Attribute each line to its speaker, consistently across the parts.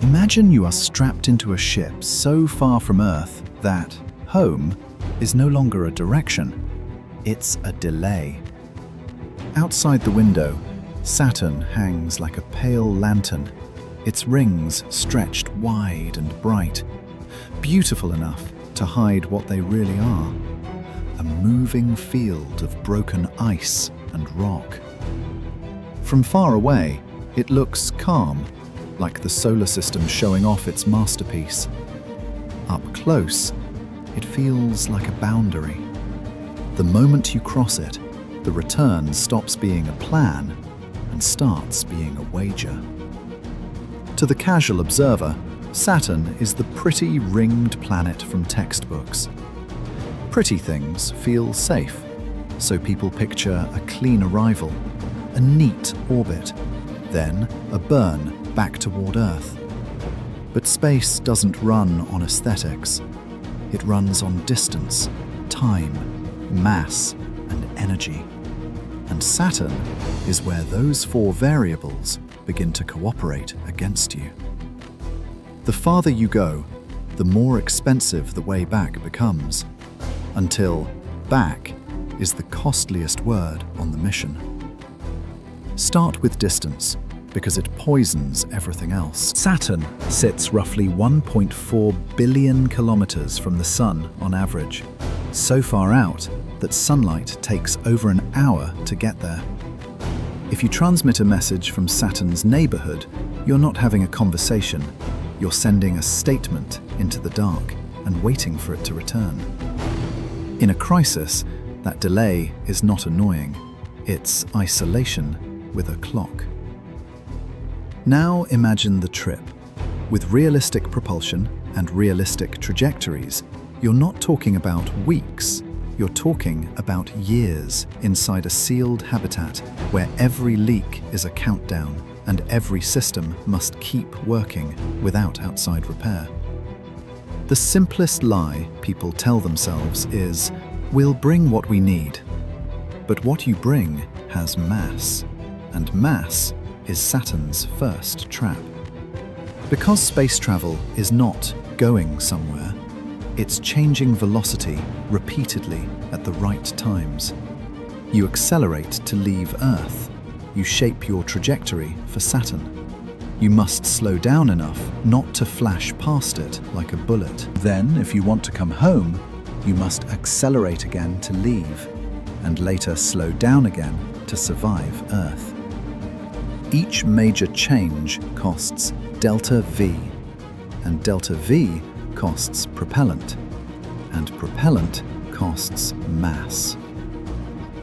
Speaker 1: Imagine you are strapped into a ship so far from Earth that home is no longer a direction, it's a delay. Outside the window, Saturn hangs like a pale lantern, its rings stretched wide and bright, beautiful enough to hide what they really are, a moving field of broken ice and rock. From far away, it looks calm, like the solar system showing off its masterpiece. Up close, it feels like a boundary. The moment you cross it, the return stops being a plan and starts being a wager. To the casual observer, Saturn is the pretty ringed planet from textbooks. Pretty things feel safe, so people picture a clean arrival, a neat orbit, then a burn back toward Earth. But space doesn't run on aesthetics. It runs on distance, time, mass, and energy. And Saturn is where those four variables begin to cooperate against you. The farther you go, the more expensive the way back becomes, until back is the costliest word on the mission. Start with distance, because it poisons everything else. Saturn sits roughly 1.4 billion kilometers from the Sun on average, so far out that sunlight takes over an hour to get there. If you transmit a message from Saturn's neighborhood, you're not having a conversation, you're sending a statement into the dark and waiting for it to return. In a crisis, that delay is not annoying, it's isolation with a clock. Now imagine the trip. With realistic propulsion and realistic trajectories, you're not talking about weeks, you're talking about years inside a sealed habitat where every leak is a countdown and every system must keep working without outside repair. The simplest lie people tell themselves is, we'll bring what we need. But what you bring has mass, and mass is Saturn's first trap. Because space travel is not going somewhere, it's changing velocity repeatedly at the right times. You accelerate to leave Earth. You shape your trajectory for Saturn. You must slow down enough not to flash past it like a bullet. Then, if you want to come home, you must accelerate again to leave, and later slow down again to survive Earth. Each major change costs delta V, and delta V costs propellant, and propellant costs mass.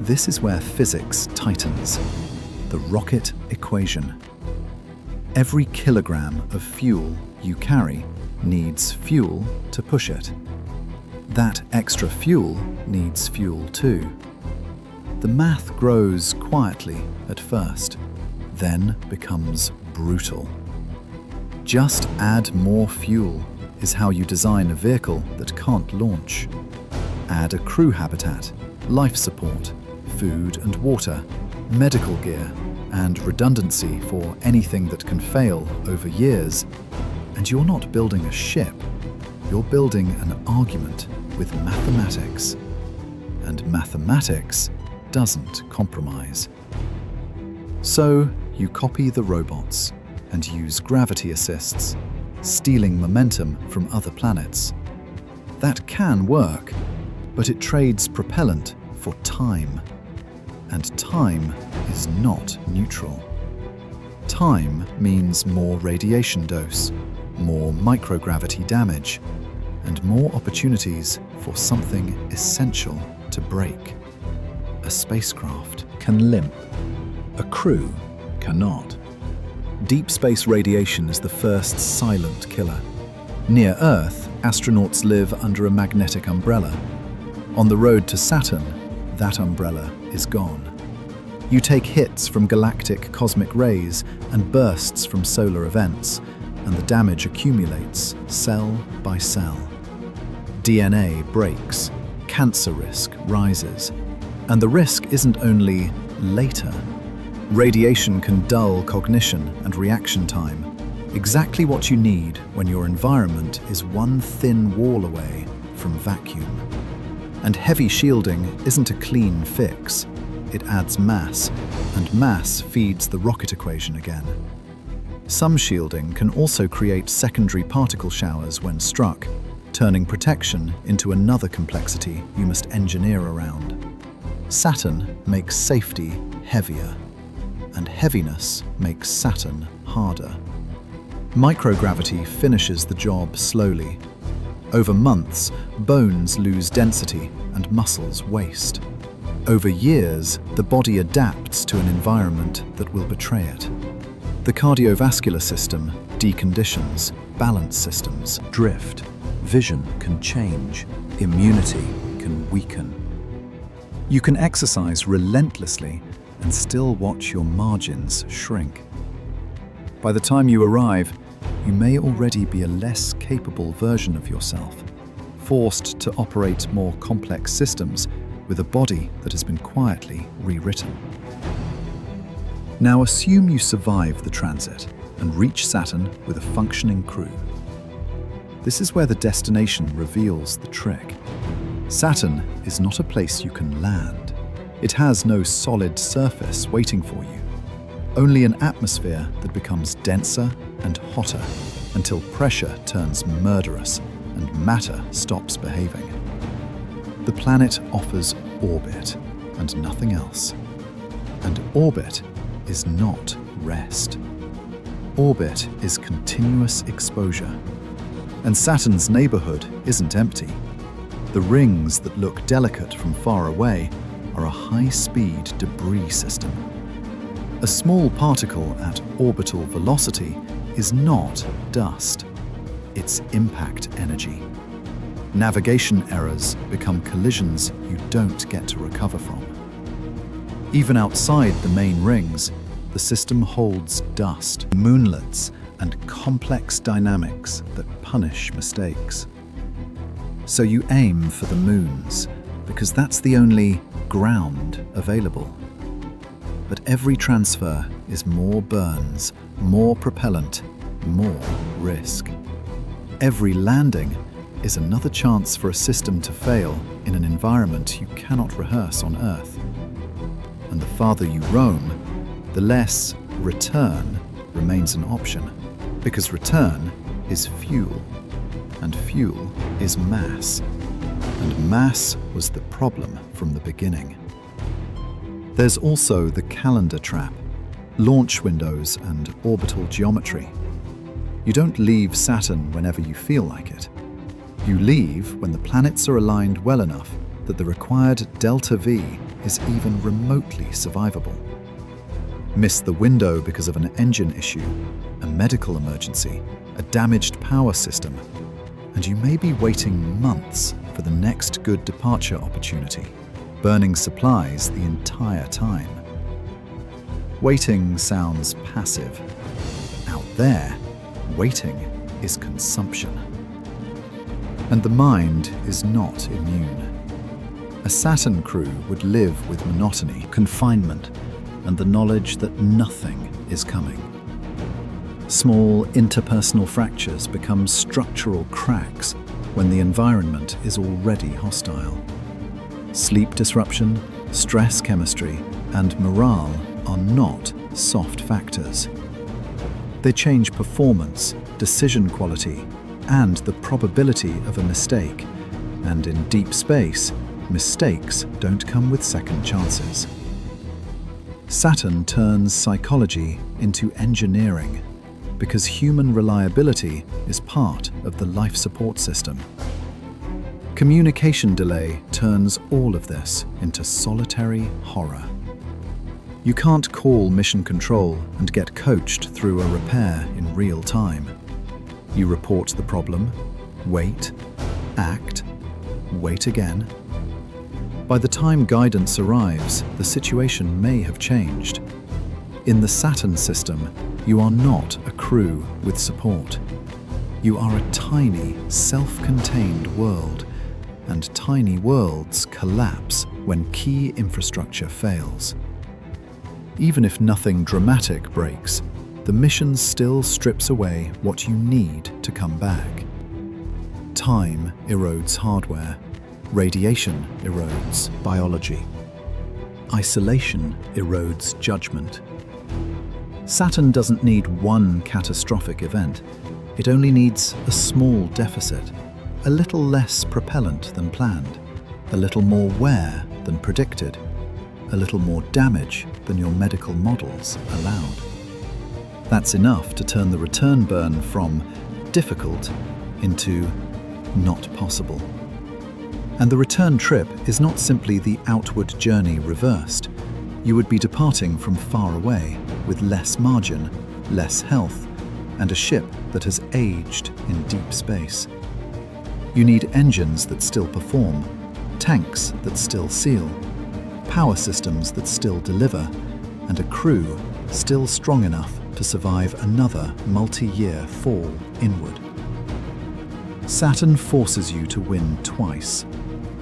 Speaker 1: This is where physics tightens, the rocket equation. Every kilogram of fuel you carry needs fuel to push it. That extra fuel needs fuel too. The math grows quietly at first, then becomes brutal. Just add more fuel is how you design a vehicle that can't launch. Add a crew habitat, life support, food and water, medical gear, and redundancy for anything that can fail over years, and you're not building a ship, you're building an argument with mathematics. And mathematics doesn't compromise. So you copy the robots and use gravity assists, stealing momentum from other planets. That can work, but it trades propellant for time. And time is not neutral. Time means more radiation dose, more microgravity damage, and more opportunities for something essential to break. A spacecraft can limp. A crew cannot. Deep space radiation is the first silent killer. Near Earth, astronauts live under a magnetic umbrella. On the road to Saturn, that umbrella is gone. You take hits from galactic cosmic rays and bursts from solar events, and the damage accumulates cell by cell. DNA breaks, cancer risk rises, and the risk isn't only later. Radiation can dull cognition and reaction time, Exactly what you need when your environment is one thin wall away from vacuum. And heavy shielding isn't a clean fix. It adds mass, and mass feeds the rocket equation again. Some shielding can also create secondary particle showers when struck, turning protection into another complexity you must engineer around. Saturn makes safety heavier, and heaviness makes Saturn harder. Microgravity finishes the job slowly. Over months, bones lose density and muscles waste. Over years, the body adapts to an environment that will betray it. The cardiovascular system deconditions, balance systems drift, vision can change, immunity can weaken. You can exercise relentlessly and still watch your margins shrink. By the time you arrive, you may already be a less capable version of yourself, forced to operate more complex systems with a body that has been quietly rewritten. Now assume you survive the transit and reach Saturn with a functioning crew. This is where the destination reveals the trick. Saturn is not a place you can land. It has no solid surface waiting for you, only an atmosphere that becomes denser and hotter until pressure turns murderous and matter stops behaving. The planet offers orbit and nothing else. And orbit is not rest. Orbit is continuous exposure. And Saturn's neighborhood isn't empty. The rings that look delicate from far away are a high-speed debris system. A small particle at orbital velocity is not dust. It's impact energy. Navigation errors become collisions you don't get to recover from. Even outside the main rings, the system holds dust, moonlets, and complex dynamics that punish mistakes. So you aim for the moons, because that's the only ground available. But every transfer is more burns, more propellant, more risk. Every landing is another chance for a system to fail in an environment you cannot rehearse on Earth. And the farther you roam, the less return remains an option, because return is fuel, and fuel is mass. And mass was the problem from the beginning. There's also the calendar trap, launch windows and orbital geometry. You don't leave Saturn whenever you feel like it. You leave when the planets are aligned well enough that the required delta V is even remotely survivable. Miss the window because of an engine issue, a medical emergency, a damaged power system, and you may be waiting months for the next good departure opportunity, burning supplies the entire time. Waiting sounds passive. Out there, waiting is consumption. And the mind is not immune. A Saturn crew would live with monotony, confinement, and the knowledge that nothing is coming. Small interpersonal fractures become structural cracks when the environment is already hostile. Sleep disruption, stress chemistry, and morale are not soft factors. They change performance, decision quality, and the probability of a mistake. And in deep space, mistakes don't come with second chances. Saturn turns psychology into engineering because human reliability is part of the life support system. Communication delay turns all of this into solitary horror. You can't call mission control and get coached through a repair in real time. You report the problem, wait, act, wait again. By the time guidance arrives, the situation may have changed. In the Saturn system, you are not a crew with support. You are a tiny, self-contained world, and tiny worlds collapse when key infrastructure fails. Even if nothing dramatic breaks, the mission still strips away what you need to come back. Time erodes hardware. Radiation erodes biology. Isolation erodes judgment. Saturn doesn't need one catastrophic event. It only needs a small deficit, a little less propellant than planned, a little more wear than predicted, a little more damage than your medical models allowed. That's enough to turn the return burn from difficult into not possible. And the return trip is not simply the outward journey reversed. You would be departing from far away with less margin, less health, and a ship that has aged in deep space. You need engines that still perform, tanks that still seal, power systems that still deliver, and a crew still strong enough to survive another multi-year fall inward. Saturn forces you to win twice,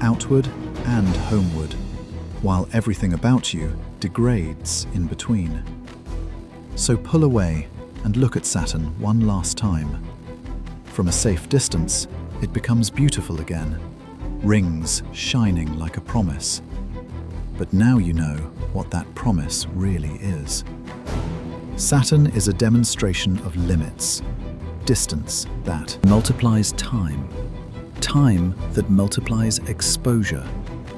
Speaker 1: outward and homeward, while everything about you degrades in between. So pull away and look at Saturn one last time. From a safe distance, it becomes beautiful again, rings shining like a promise. But now you know what that promise really is. Saturn is a demonstration of limits, distance that multiplies time, time that multiplies exposure,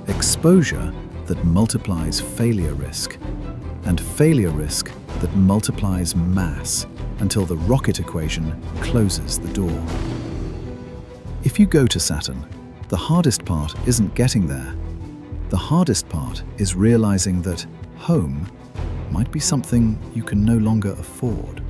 Speaker 1: exposure that multiplies failure risk, and failure risk that multiplies mass until the rocket equation closes the door. If you go to Saturn, the hardest part isn't getting there. The hardest part is realizing that home might be something you can no longer afford.